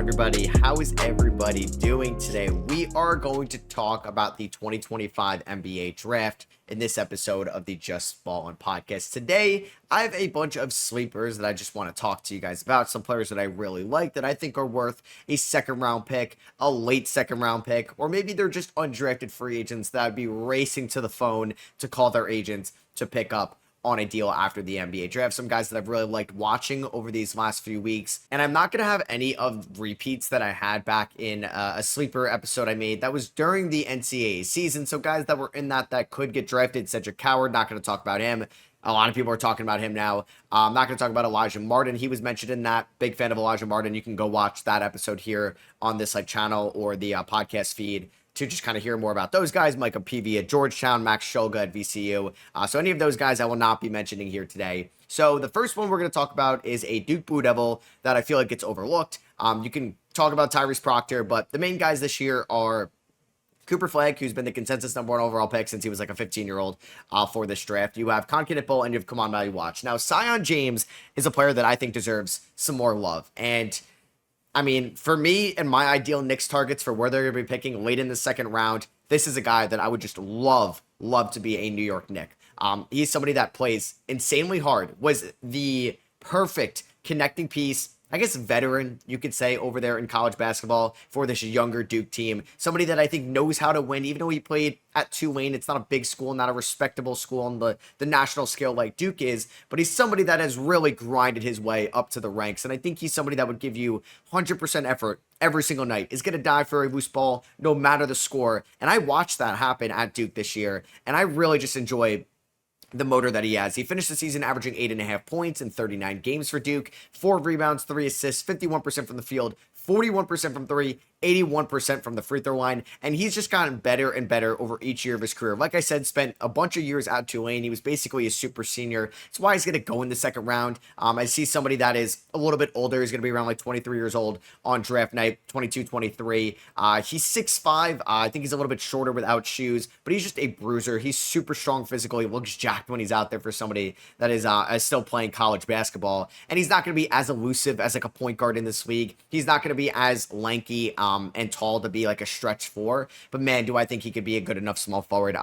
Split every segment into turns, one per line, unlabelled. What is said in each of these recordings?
everybody? How is everybody doing today? We are going to talk about the 2025 NBA draft in this episode of the Just Ballin' podcast. Today, I have a bunch of sleepers that I just want to talk to you guys about. Some players that I really like that I think are worth a second round pick, a late second round pick, or maybe they're just undrafted free agents that I'd be racing to the phone to call their agents to pick up on a deal after the NBA draft. Some guys that I've really liked watching over these last few weeks. And I'm not going to have any of repeats that I had back in a sleeper episode I made that was during the NCAA season. So guys that were in that could get drafted. Cedric Coward, not going to talk about him. A lot of people are talking about him now. I'm not going to talk about Elijah Martin. He was mentioned in that. Big fan of Elijah Martin. You can go watch that episode here on this channel or the podcast feed to just kind of hear more about those guys. Micah Peavy at Georgetown, Max Shulga at VCU. So any of those guys I will not be mentioning here today. So the first one we're going to talk about is a Duke Blue Devil that I feel like gets overlooked. You can talk about Tyrese Proctor, but the main guys this year are Cooper Flagg, who's been the consensus number one overall pick since he was like a 15-year-old for this draft. You have Conkinipple and you have Kamon Matty Watch. Now, Cion James is a player that I think deserves some more love. And I mean, for me and my ideal Knicks targets for where they're going to be picking late in the second round, this is a guy that I would just love to be a New York Knick. He's somebody that plays insanely hard, was the perfect connecting piece, I guess veteran, you could say, over there in college basketball for this younger Duke team. Somebody that I think knows how to win, even though he played at Tulane. It's not a big school, not a respectable school on the national scale like Duke is, but he's somebody that has really grinded his way up to the ranks. And I think he's somebody that would give you 100% effort every single night, is going to die for a loose ball, no matter the score. And I watched that happen at Duke this year, and I really just enjoy the motor that he has. He finished the season averaging 8.5 points in 39 games for Duke, 4 rebounds, 3 assists, 51% from the field, 41% from three, 81% from the free throw line, and he's just gotten better and better over each year of his career. Like I said, spent a bunch of years at Tulane. He was basically a super senior. That's why he's going to go in the second round. I see somebody that is a little bit older. He's going to be around like 23 years old on draft night, 22, 23. He's 6'5". I think he's a little bit shorter without shoes, but he's just a bruiser. He's super strong physically. He looks jacked when he's out there for somebody that is still playing college basketball, and he's not going to be as elusive as like a point guard in this league. He's not going to be as lanky and tall to be like a stretch four, but man, do I think he could be a good enough small forward.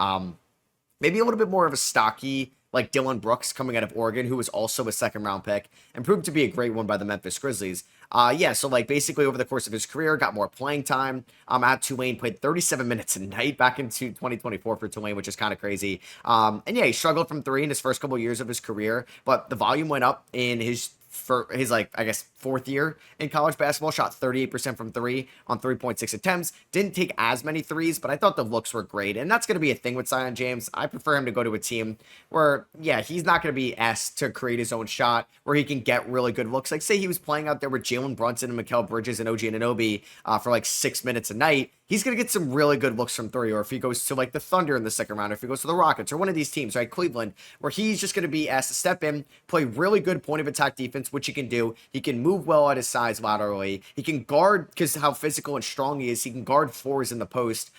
Maybe a little bit more of a stocky like Dylan Brooks coming out of Oregon, who was also a second round pick and proved to be a great one by the Memphis Grizzlies. So like basically over the course of his career, got more playing time at Tulane, played 37 minutes a night back into 2024 for Tulane, which is kind of crazy. And yeah, he struggled from three in his first couple years of his career, but the volume went up in his fourth year in college basketball. Shot 38% from three on 3.6 attempts. Didn't take as many threes, but I thought the looks were great. And that's going to be a thing with Cion James. I prefer him to go to a team where, yeah, he's not going to be asked to create his own shot, where he can get really good looks. Like, say he was playing out there with Jalen Brunson and Mikal Bridges and OG Anunoby for like 6 minutes a night. He's going to get some really good looks from three, or if he goes to like the Thunder in the second round, or if he goes to the Rockets or one of these teams, right, Cleveland, where he's just going to be asked to step in, play really good point of attack defense, which he can do. He can move well at his size laterally. He can guard, because how physical and strong he is, he can guard fours in the post.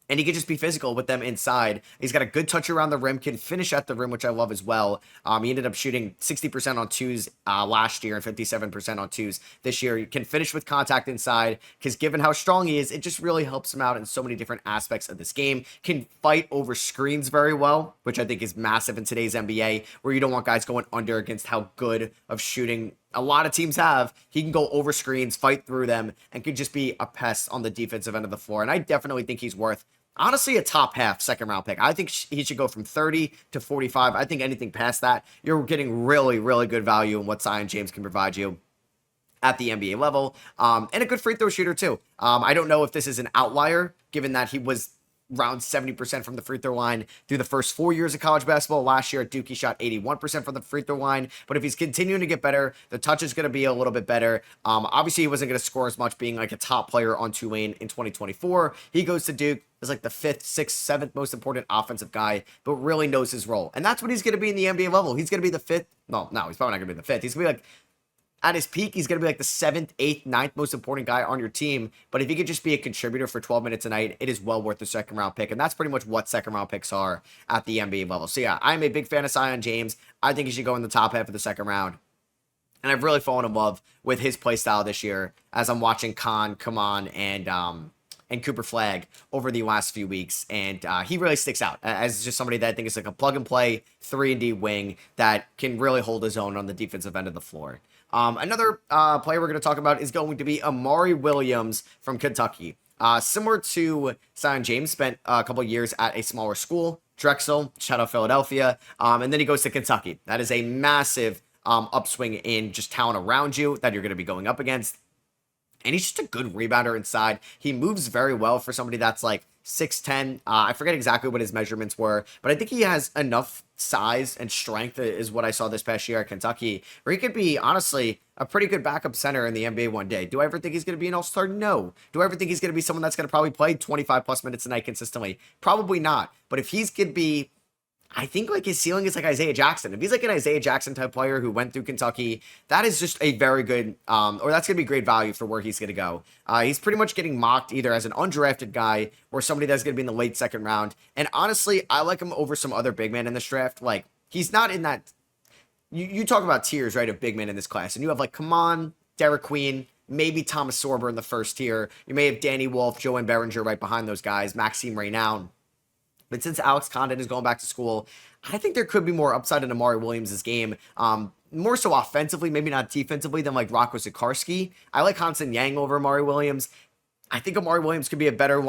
And he can just be physical with them inside. He's got a good touch around the rim, can finish at the rim, which I love as well. He ended up shooting 60% on twos last year and 57% on twos this year. He can finish with contact inside, because given how strong he is, it just really helps him out in so many different aspects of this game. Can fight over screens very well, which I think is massive in today's NBA, where you don't want guys going under against how good of shooting a lot of teams have. He can go over screens, fight through them, and can just be a pest on the defensive end of the floor. And I definitely think he's worth, honestly, a top half second round pick. I think he should go from 30 to 45. I think anything past that, you're getting really, really good value in what Cion James can provide you at the NBA level. And a good free throw shooter too. I don't know if this is an outlier, given that he was around 70% from the free throw line through the first 4 years of college basketball. Last year at Duke, he shot 81% from the free throw line. But if he's continuing to get better, the touch is going to be a little bit better. Obviously, he wasn't going to score as much being like a top player on Tulane in 2024. He goes to Duke as like the 5th, 6th, 7th most important offensive guy, but really knows his role. And that's what he's going to be in the NBA level. He's going to be the 5th. No, he's probably not going to be the 5th. He's going to be like, at his peak, he's going to be like the 7th, 8th, 9th most important guy on your team. But if he could just be a contributor for 12 minutes a night, it is well worth the second round pick. And that's pretty much what second round picks are at the NBA level. So yeah, I'm a big fan of Cion James. I think he should go in the top half of the second round. And I've really fallen in love with his play style this year as I'm watching Khan, Kaman, and Cooper Flagg over the last few weeks. And he really sticks out as just somebody that I think is like a plug and play 3-and-D wing that can really hold his own on the defensive end of the floor. Another player we're going to talk about is going to be Amari Williams from Kentucky. Similar to Cion James, spent a couple years at a smaller school, Drexel, shout out Philadelphia, and then he goes to Kentucky. That is a massive upswing in just talent around you that you're going to be going up against. And he's just a good rebounder inside. He moves very well for somebody that's like 6'10". I forget exactly what his measurements were, but I think he has enough size and strength is what I saw this past year at Kentucky, where he could be, honestly, a pretty good backup center in the NBA one day. Do I ever think he's going to be an all-star? No. Do I ever think he's going to be someone that's going to probably play 25-plus minutes a night consistently? Probably not. But if he's going to be, I think like his ceiling is like Isaiah Jackson. If he's like an Isaiah Jackson type player who went through Kentucky, that is just a very good, or that's going to be great value for where he's going to go. He's pretty much getting mocked either as an undrafted guy or somebody that's going to be in the late second round. And honestly, I like him over some other big men in this draft. Like, he's not in that, you talk about tiers, right, of big men in this class. And you have like, come on, Derek Queen, maybe Thomas Sorber in the first tier. You may have Danny Wolf, Joe Behringer right behind those guys, Maxime Reynaud. But since Alex Condon is going back to school, I think there could be more upside in Amari Williams' game. More so offensively, maybe not defensively, than like Rocco Sikorsky. I like Hansen Yang over Amari Williams. I think Amari Williams could be a better,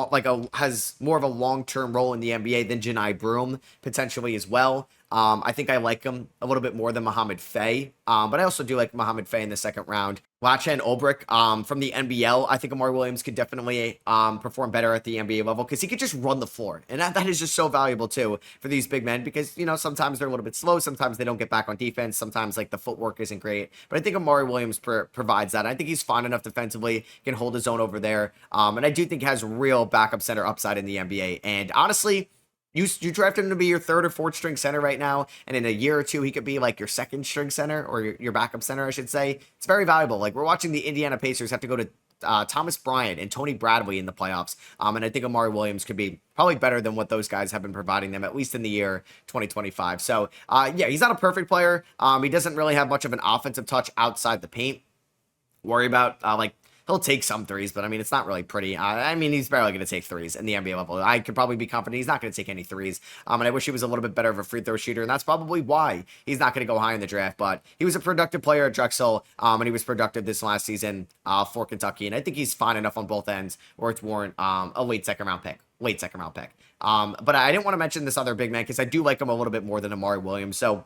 has more of a long-term role in the NBA than Janai Broome, potentially as well. I think I like him a little bit more than Mohamed Faye, but I also do like Mohamed Faye in the second round. Lachan Ulbrich from the NBL, I think Amari Williams could definitely perform better at the NBA level because he could just run the floor. And that is just so valuable, too, for these big men because, you know, sometimes they're a little bit slow. Sometimes they don't get back on defense. Sometimes, like, the footwork isn't great. But I think Amari Williams provides that. I think he's fine enough defensively, can hold his own over there. And I do think he has real backup center upside in the NBA. And honestly, you drafted him to be your third or fourth string center right now, and in a year or two, he could be like your second string center or your backup center, I should say. It's very valuable. Like, we're watching the Indiana Pacers have to go to Thomas Bryant and Tony Bradley in the playoffs. And I think Amari Williams could be probably better than what those guys have been providing them, at least in the year 2025. So, yeah, he's not a perfect player. He doesn't really have much of an offensive touch outside the paint. Worry about, he'll take some threes, but I mean, it's not really pretty. I mean, he's barely going to take threes in the NBA level. I could probably be confident he's not going to take any threes. And I wish he was a little bit better of a free throw shooter, and that's probably why he's not going to go high in the draft. But he was a productive player at Drexel, and he was productive this last season for Kentucky. And I think he's fine enough on both ends where it's warrant a late second round pick. But I didn't want to mention this other big man because I do like him a little bit more than Amari Williams. So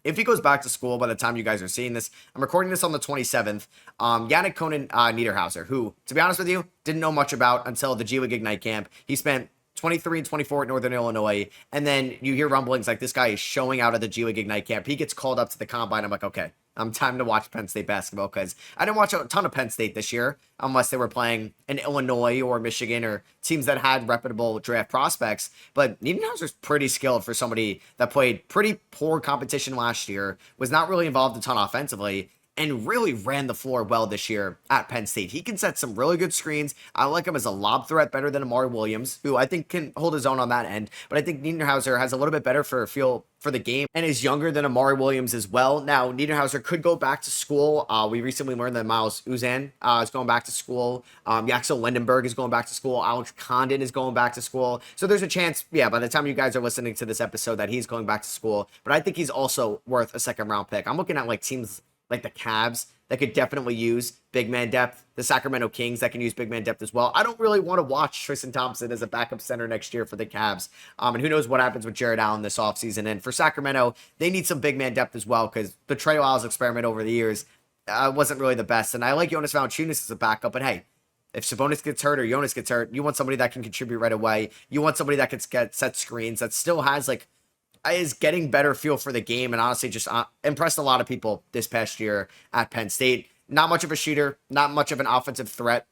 if he goes back to school by the time you guys are seeing this, I'm recording this on the 27th. Yanick Nenhauser, who, to be honest with you, didn't know much about until the G League Ignite camp. He spent 23 and 24 at Northern Illinois, and then you hear rumblings like this guy is showing out of the G League Ignite camp. He gets called up to the combine. I'm like, okay, time to watch Penn State basketball because I didn't watch a ton of Penn State this year unless they were playing in Illinois or Michigan or teams that had reputable draft prospects. But Nenhauser's pretty skilled for somebody that played pretty poor competition last year, was not really involved a ton offensively, and really ran the floor well this year at Penn State. He can set some really good screens. I like him as a lob threat better than Amari Williams, who I think can hold his own on that end. But I think Nenhauser has a little bit better for a feel for the game and is younger than Amari Williams as well. Now, Nenhauser could go back to school. We recently learned that Miles Uzan is going back to school. Yaxel Lindenberg is going back to school. Alex Condon is going back to school. So there's a chance, by the time you guys are listening to this episode, that he's going back to school. But I think he's also worth a second round pick. I'm looking at like teams like the Cavs that could definitely use big man depth, the Sacramento Kings that can use big man depth as well. I don't really want to watch Tristan Thompson as a backup center next year for the Cavs. And who knows what happens with Jared Allen this offseason. And for Sacramento, they need some big man depth as well because the Trey Lyles experiment over the years wasn't really the best. And I like Jonas Valanciunas as a backup, but hey, if Sabonis gets hurt or Jonas gets hurt, you want somebody that can contribute right away. You want somebody that can set screens, that still has is getting better feel for the game, and honestly just impressed a lot of people this past year at Penn State. Not much of a shooter, not much of an offensive threat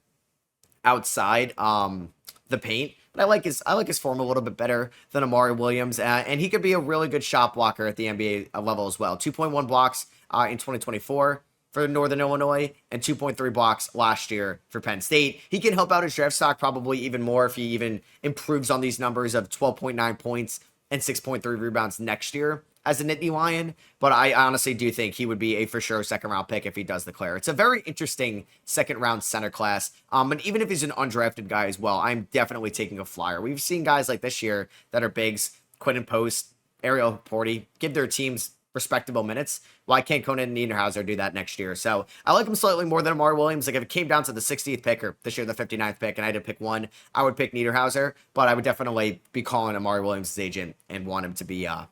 outside the paint, but I like his form a little bit better than Amari Williams, and he could be a really good shot blocker at the NBA level as well. 2.1 blocks in 2024 for Northern Illinois and 2.3 blocks last year for Penn State. He can help out his draft stock probably even more if he even improves on these numbers of 12.9 points and 6.3 rebounds next year. as a Nittany Lion, but I honestly do think he would be a for sure second round pick if he does declare. It's a very interesting second round center class. And even if he's an undrafted guy as well, I'm definitely taking a flyer. We've seen guys like this year that are bigs, Quinton Post, Ariel Porty, give their teams respectable minutes. Why can't Conan Niederhauser do that next year? So I like him slightly more than Amari Williams. Like if it came down to the 60th pick or this year the 59th pick and I had to pick one, I would pick Niederhauser, but I would definitely be calling Amari Williams' agent and want him to be a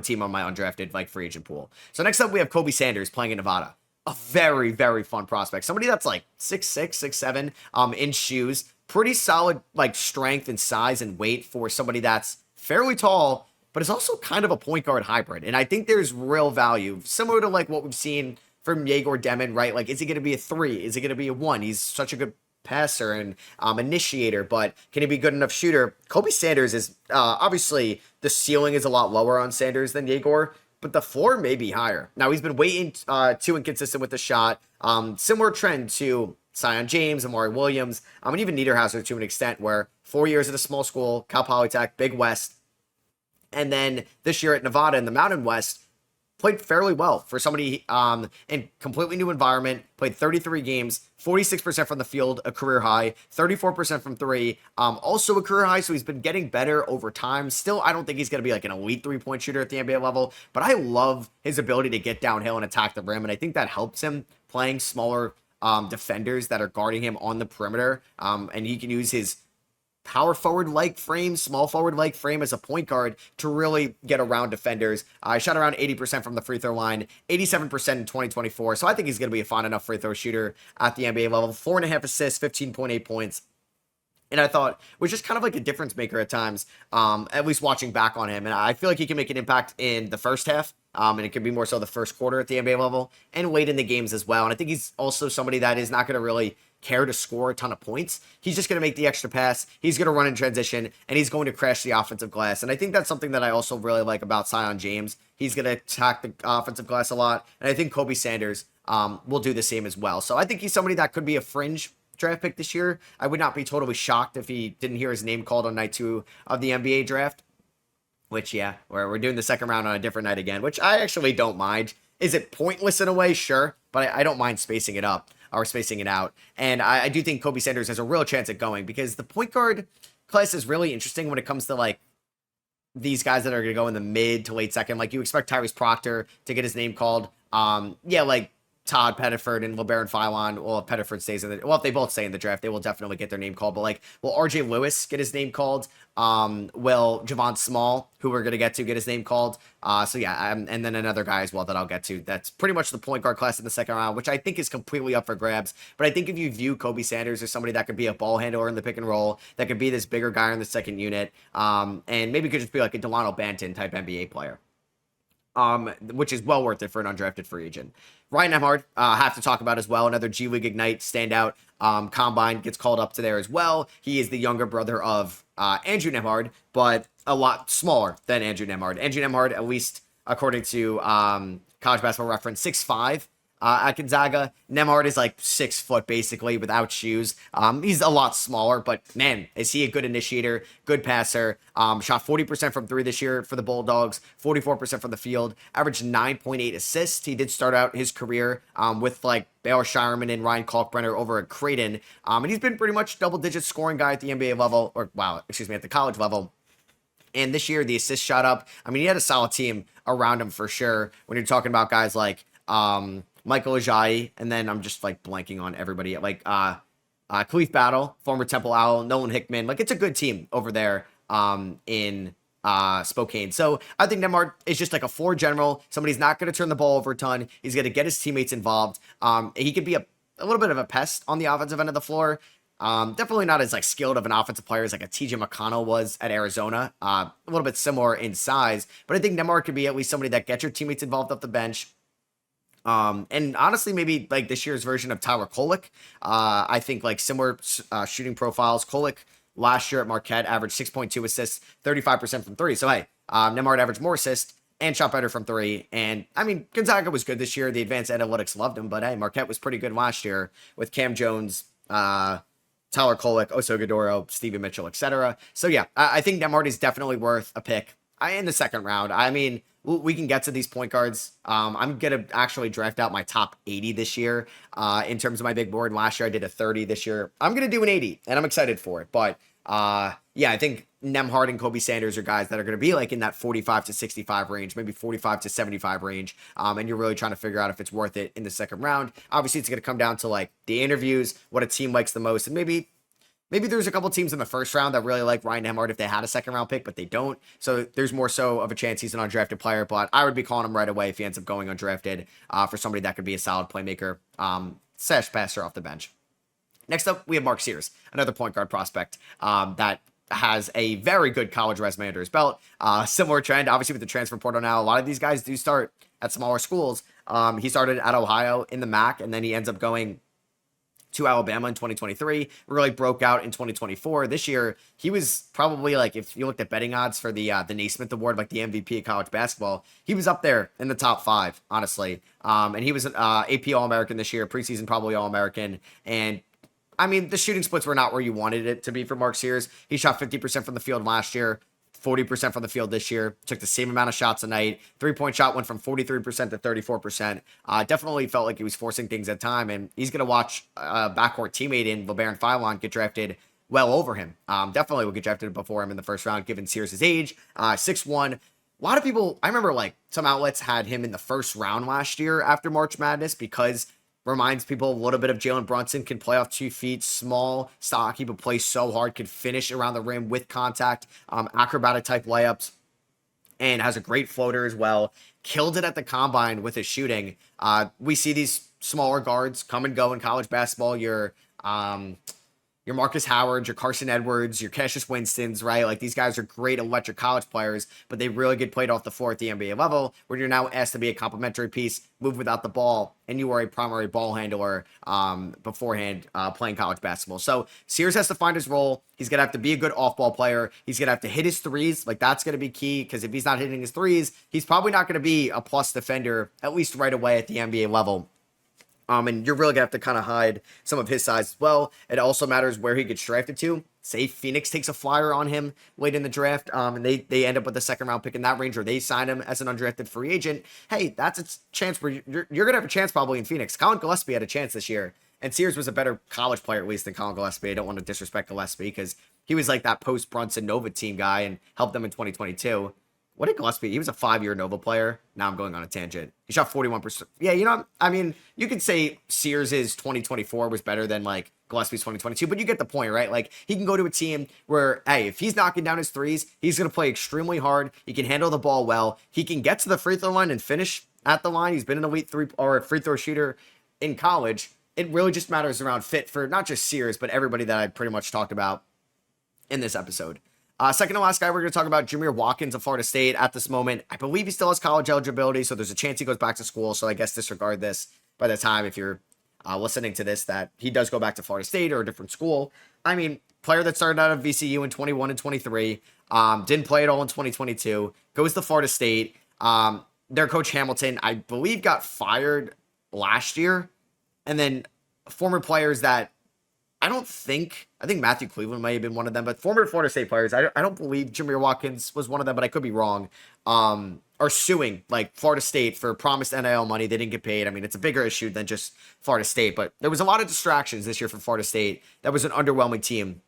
team on my undrafted like free agent pool. So next up we have Kobe Sanders playing in Nevada. A very, very fun prospect. Somebody that's like 6'6", 6'7", in shoes. Pretty solid like strength and size and weight for somebody that's fairly tall, but it's also kind of a point guard hybrid. And I think there's real value, similar to like what we've seen from Yegor Demon, right? Like, is he going to be a 3? Is he going to be a 1? He's such a good passer and initiator, but can he be good enough shooter? Kobe Sanders is obviously the ceiling is a lot lower on Sanders than Yegor, but the floor may be higher. Now, he's been way too inconsistent with the shot. Similar trend to Cion James, Amari Williams, and even Niederhauser to an extent, where 4 years at a small school, Cal Polytech, Big West, and then this year at Nevada in the Mountain West, played fairly well for somebody in completely new environment, played 33 games, 46% from the field, a career high, 34% from three, also a career high, so he's been getting better over time. Still, I don't think he's going to be like an elite three-point shooter at the NBA level, but I love his ability to get downhill and attack the rim, and I think that helps him playing smaller defenders that are guarding him on the perimeter, and he can use his power forward-like frame, small forward-like frame as a point guard to really get around defenders. I shot around 80% from the free throw line, 87% in 2024. So I think he's going to be a fine enough free throw shooter at the NBA level. 4.5 assists, 15.8 points. And I thought was just kind of like a difference maker at times, at least watching back on him. And I feel like he can make an impact in the first half, and it could be more so the first quarter at the NBA level and late in the games as well. And I think he's also somebody that is not going to really care to score a ton of points. He's just going to make the extra pass. He's going to run in transition, and he's going to crash the offensive glass. And I think that's something that I also really like about Cion James. He's going to attack the offensive glass a lot, and I think Kobe Sanders will do the same as well. So I think he's somebody that could be a fringe draft pick this year. I would not be totally shocked if he didn't hear his name called on night 2 of the NBA draft, which, yeah, we're doing the second round on a different night again, which I actually don't mind. Is it pointless in a way? Sure, but I don't mind spacing it up or spacing it out. And I do think Kobe Sanders has a real chance at going, because the point guard class is really interesting when it comes to like these guys that are going to go in the mid to late second. Like you expect Tyrese Proctor to get his name called. Yeah, like Todd Pettiford and LeBaron Philon. Well, if Pettiford stays in if they both stay in the draft, they will definitely get their name called. But like, will RJ Lewis get his name called? Will Javon Small, who we're going to get his name called? So yeah, and then another guy as well that I'll get to. That's pretty much the point guard class in the second round, which I think is completely up for grabs. But I think if you view Kobe Sanders as somebody that could be a ball handler in the pick and roll, that could be this bigger guy in the second unit, and maybe could just be like a Delano Banton type NBA player, which is well worth it for an undrafted free agent. Ryan Nehard, have to talk about as well. Another G League Ignite standout. Combine gets called up to there as well. He is the younger brother of Andrew Nehard, but a lot smaller than Andrew Nehard. Andrew Nehard, at least according to College Basketball Reference, 6'5", at Gonzaga. Nehard is like 6 foot basically without shoes. He's a lot smaller, but man, is he a good initiator, good passer. Shot 40% from 3 this year for the Bulldogs, 44% from the field, averaged 9.8 assists. He did start out his career with like Baylor Shireman and Ryan Kalkbrenner over at Creighton. And he's been pretty much double-digit scoring guy at the NBA level, at the college level. And this year, the assists shot up. I mean, he had a solid team around him for sure. When you're talking about guys like Michael Ajayi, and then I'm just like blanking on everybody, like Khalif Battle, former Temple Owl, Nolan Hickman. Like, it's a good team over there in Spokane. So I think Nehard is just like a floor general. Somebody's not going to turn the ball over a ton. He's going to get his teammates involved. He could be a little bit of a pest on the offensive end of the floor. Definitely not as like skilled of an offensive player as like a TJ McConnell was at Arizona. A little bit similar in size, but I think Nehard could be at least somebody that gets your teammates involved off the bench. And honestly, maybe like this year's version of Tyler Kolek. I think like similar shooting profiles. Kolek last year at Marquette averaged 6.2 assists, 35% from 3. So hey, Nehard averaged more assists and shot better from 3. And I mean, Gonzaga was good this year. The advanced analytics loved him, but hey, Marquette was pretty good last year with Cam Jones, Tyler Kolek, Osogodoro, Stevie Mitchell, etc. So yeah, I think Nehard is definitely worth a pick in the second round. I mean, we can get to these point guards. I'm going to actually draft out my top 80 this year in terms of my big board. Last year I did a 30. This year I'm going to do an 80, and I'm excited for it. But yeah, I think Nehard and Kobe Sanders are guys that are going to be like in that 45 to 65 range, maybe 45 to 75 range. And you're really trying to figure out if it's worth it in the second round. Obviously, it's going to come down to like the interviews, what a team likes the most, and maybe there's a couple teams in the first round that really like Ryan Nehard if they had a second round pick, but they don't. So there's more so of a chance he's an undrafted player, but I would be calling him right away if he ends up going undrafted for somebody that could be a solid playmaker, slash passer off the bench. Next up, we have Mark Sears, another point guard prospect that has a very good college resume under his belt. Similar trend, obviously, with the transfer portal now. A lot of these guys do start at smaller schools. He started at Ohio in the MAC, and then he ends up going to Alabama in 2023, really broke out in 2024. This year, he was probably like, if you looked at betting odds for the Naismith Award, like the MVP of college basketball, he was up there in the top 5, honestly. And he was an AP All-American this year, preseason probably All-American, and I mean, the shooting splits were not where you wanted it to be for Mark Sears. He shot 50% from the field last year, 40% from the field this year. Took the same amount of shots a night. 3-point shot went from 43% to 34%. Definitely felt like he was forcing things at time, and he's going to watch a backcourt teammate in LeBaron Philon get drafted well over him. Definitely will get drafted before him in the first round, given Sears' age. 6'1". A lot of people, I remember like some outlets had him in the first round last year after March Madness because reminds people a little bit of Jalen Brunson, can play off 2 feet, small, stocky, but plays so hard, can finish around the rim with contact, acrobatic type layups, and has a great floater as well. Killed it at the combine with his shooting. We see these smaller guards come and go in college basketball. Your Marcus Howard, your Carson Edwards, your Cassius Winstons, right? Like these guys are great electric college players, but they really get played off the floor at the NBA level where you're now asked to be a complementary piece, move without the ball, and you are a primary ball handler beforehand playing college basketball. So Sears has to find his role. He's going to have to be a good off-ball player. He's going to have to hit his threes. Like that's going to be key because if he's not hitting his threes, he's probably not going to be a plus defender, at least right away at the NBA level. And you're really going to have to kind of hide some of his size as well. It also matters where he gets drafted to. Say Phoenix takes a flyer on him late in the draft, and they end up with a second-round pick in that range, or they sign him as an undrafted free agent. Hey, that's a chance where you're going to have a chance probably in Phoenix. Colin Gillespie had a chance this year, and Sears was a better college player, at least, than Colin Gillespie. I don't want to disrespect Gillespie because he was like that post-Brunson Nova team guy and helped them in 2022. What did Gillespie? He was a 5-year Nova player. Now I'm going on a tangent. He shot 41%. Yeah, you know, I mean, you could say Sears' 2024 was better than like Gillespie's 2022, but you get the point, right? Like he can go to a team where, hey, if he's knocking down his threes, he's going to play extremely hard. He can handle the ball well. He can get to the free throw line and finish at the line. He's been an elite free throw shooter in college. It really just matters around fit for not just Sears, but everybody that I pretty much talked about in this episode. Second to last guy, we're going to talk about Jameer Watkins of Florida State at this moment. I believe he still has college eligibility, so there's a chance he goes back to school. So I guess disregard this by the time if you're listening to this, that he does go back to Florida State or a different school. I mean, player that started out of VCU in 21 and 23, didn't play at all in 2022, goes to Florida State. Their coach Hamilton, I believe, got fired last year. And then former players that I think Matthew Cleveland may have been one of them, but former Florida State players, I don't believe Jameer Watkins was one of them, but I could be wrong, are suing like Florida State for promised NIL money. They didn't get paid. I mean, it's a bigger issue than just Florida State, but there was a lot of distractions this year for Florida State. That was an underwhelming team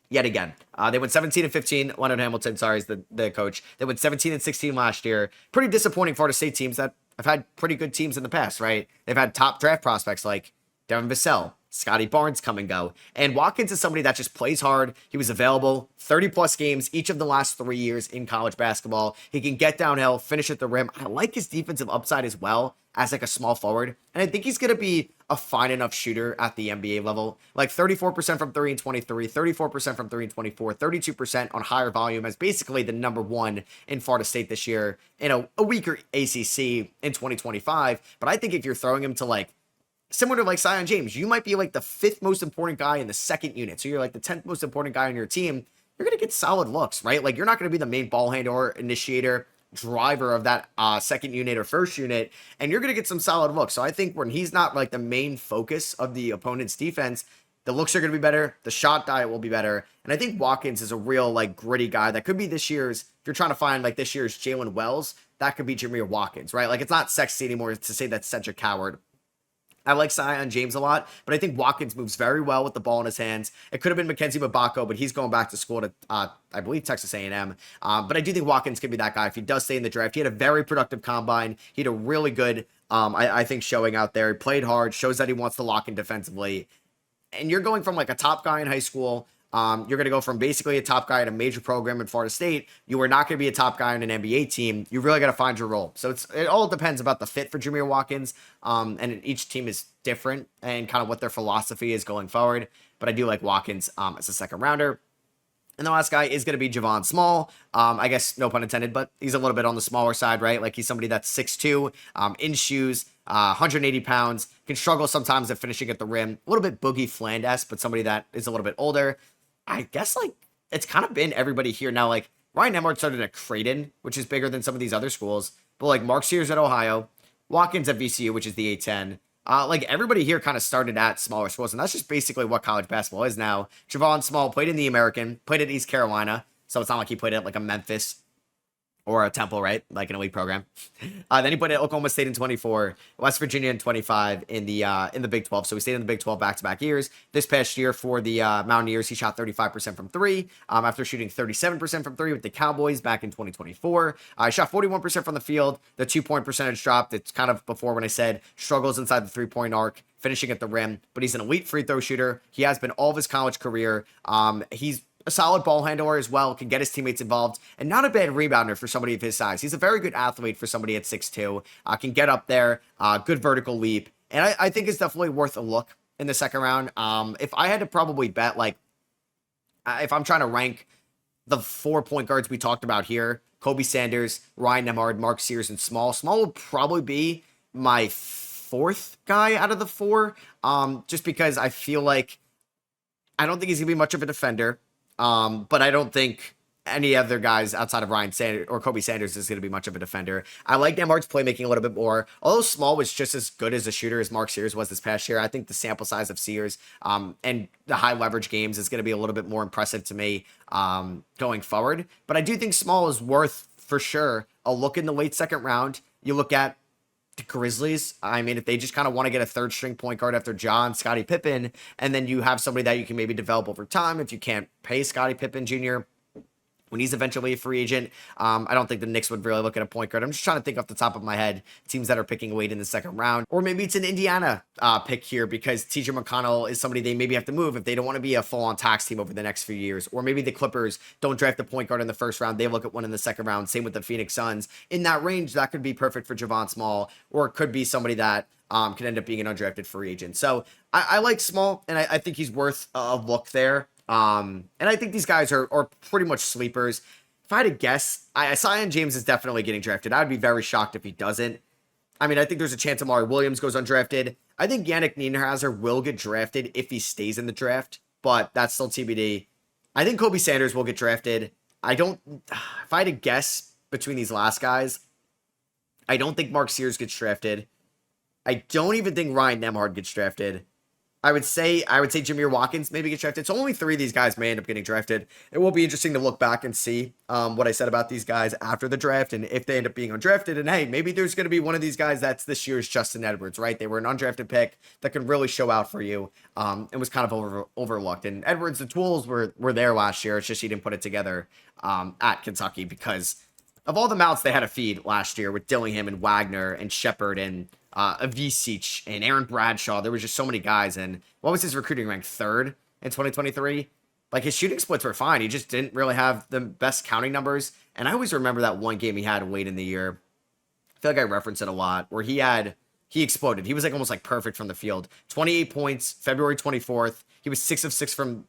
yet again. They went 17 and 15. Leonard Hamilton, sorry, is the coach. They went 17 and 16 last year. Pretty disappointing Florida State teams that have had pretty good teams in the past, right? They've had top draft prospects like Devin Vassell, Scotty Barnes come and go. And Watkins is somebody that just plays hard. He was available 30-plus games each of the last 3 years in college basketball. He can get downhill, finish at the rim. I like his defensive upside as well as like a small forward. And I think he's going to be a fine enough shooter at the NBA level. Like 34% from 3 and 23, 34% from 3 and 24, 32% on higher volume as basically the number one in Florida State this year in a weaker ACC in 2025. But I think if you're throwing him to like similar to like Cion James, you might be like the 5th most important guy in the second unit. So you're like the 10th most important guy on your team. You're going to get solid looks, right? Like you're not going to be the main ball handler, initiator, driver of that second unit or first unit, and you're going to get some solid looks. So I think when he's not like the main focus of the opponent's defense, The looks are going to be better. The shot diet will be better. And I think Watkins is a real, like, gritty guy that could be this year's, if you're trying to find, like, this year's Jalen Wells, that could be Jameer Watkins, right? Like, it's not sexy anymore to say that's such a coward. I like Cion James a lot, but I think Watkins moves very well with the ball in his hands. It could have been Mackenzie Mbako, but he's going back to school to, I believe, Texas A&M. But I do think Watkins could be that guy if he does stay in the draft. He had a very productive combine. He had a really good, I think, showing out there. He played hard, shows that he wants to lock in defensively. And you're going from like a top guy in high school. You're going to go from basically a top guy in a major program in Florida State. You are not going to be a top guy on an NBA team. You really got to find your role. So it all depends about the fit for Jameer Watkins. And each team is different and kind of what their philosophy is going forward. But I do like Watkins as a second rounder. And the last guy is going to be Javon Small. I guess no pun intended, but he's a little bit on the smaller side, right? Like he's somebody that's 6'2", in shoes, 180 pounds, can struggle sometimes at finishing at the rim. A little bit Boogie Fland-esque, but somebody that is a little bit older. I guess, like, it's kind of been everybody here now. Like, Ryan Nehard started at Creighton, which is bigger than some of these other schools. But, like, Mark Sears at Ohio, Watkins at VCU, which is the A10. Like, everybody here kind of started at smaller schools, and that's just basically what college basketball is now. Javon Small played in the American, played at East Carolina, so it's not like he played at, like, a Memphis or a Temple, right? Like an elite program. Then he played at Oklahoma State in 24, West Virginia in 25 in the Big 12. So he stayed in the Big 12 back-to-back years. This past year for the Mountaineers, he shot 35% from three after shooting 37% from three with the Cowboys back in 2024. He shot 41% from the field. The 2-point percentage dropped. It's kind of before when I said struggles inside the three-point arc, finishing at the rim, but he's an elite free throw shooter. He has been all of his college career. He's a solid ball handler as well, can get his teammates involved, and not a bad rebounder for somebody of his size. He's a very good athlete for somebody at 6'2", can get up there, good vertical leap, and I think it's definitely worth a look in the second round. If I had to probably bet, like, if I'm trying to rank the 4 point guards we talked about here, Kobe Sanders, Ryan Nehard, Mark Sears, and Small would probably be my fourth guy out of the four, just because I feel like I don't think he's going to be much of a defender. But I don't think any other guys outside of Ryan Sanders or Kobe Sanders is going to be much of a defender. I like Nehard's playmaking a little bit more. Although Small was just as good as a shooter as Mark Sears was this past year, I think the sample size of Sears and the high leverage games is going to be a little bit more impressive to me going forward. But I do think Small is worth, for sure, a look in the late second round. You look at the Grizzlies. I mean, if they just kind of want to get a third string point guard after John, Scottie Pippen, and then you have somebody that you can maybe develop over time if you can't pay Scottie Pippen Jr. when he's eventually a free agent. I don't think the Knicks would really look at a point guard. I'm just trying to think off the top of my head, teams that are picking late in the second round. Or maybe it's an Indiana pick here because TJ McConnell is somebody they maybe have to move if they don't want to be a full-on tax team over the next few years. Or maybe the Clippers don't draft a point guard in the first round. They look at one in the second round. Same with the Phoenix Suns. In that range, that could be perfect for Javon Small, or it could be somebody that could end up being an undrafted free agent. So I like Small, and I think he's worth a look there. And I think these guys are pretty much sleepers. If I had to guess, Cion James is definitely getting drafted. I'd be very shocked if he doesn't. I mean, I think there's a chance Amari Williams goes undrafted. I think Yanick Nenhauser will get drafted if he stays in the draft, but that's still TBD. I think Kobe Sanders will get drafted. If I had to guess between these last guys, I don't think Mark Sears gets drafted. I don't even think Ryan Nehard gets drafted. I would say Jameer Watkins maybe gets drafted. So only 3 of these guys may end up getting drafted. It will be interesting to look back and see what I said about these guys after the draft and if they end up being undrafted. And hey, maybe there's going to be one of these guys that's this year's Justin Edwards, right? They were an undrafted pick that could really show out for you and was kind of overlooked. And Edwards, the tools were there last year. It's just he didn't put it together at Kentucky because of all the mouths they had to feed last year with Dillingham and Wagner and Shepard and Avicic and Aaron Bradshaw. There was just so many guys. And what was his recruiting rank? 3rd in 2023? Like, his shooting splits were fine. He just didn't really have the best counting numbers. And I always remember that one game he had late in the year. I feel like I reference it a lot, where he exploded. He was like almost like perfect from the field. 28 points, February 24th. He was 6 of 6 from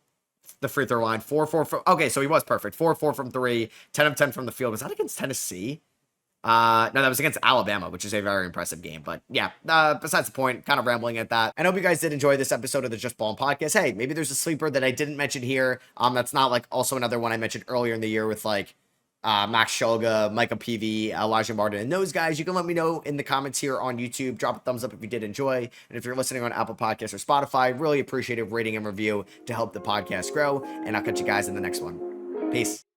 the free throw line. 4-4 from, okay, so he was perfect. 4-4 from 3, 10 of 10 from the field. Was that against Tennessee? No, that was against Alabama, which is a very impressive game. But yeah, besides the point, kind of rambling at that. I hope you guys did enjoy this episode of the Just Ballin' Podcast. Hey, maybe there's a sleeper that I didn't mention here. That's not like also another one I mentioned earlier in the year with like Max Shulga, Micah PV, Elijah Martin, and those guys. You can let me know in the comments here on YouTube. Drop a thumbs up if you did enjoy. And if you're listening on Apple Podcasts or Spotify, really appreciate a rating and review to help the podcast grow. And I'll catch you guys in the next one. Peace.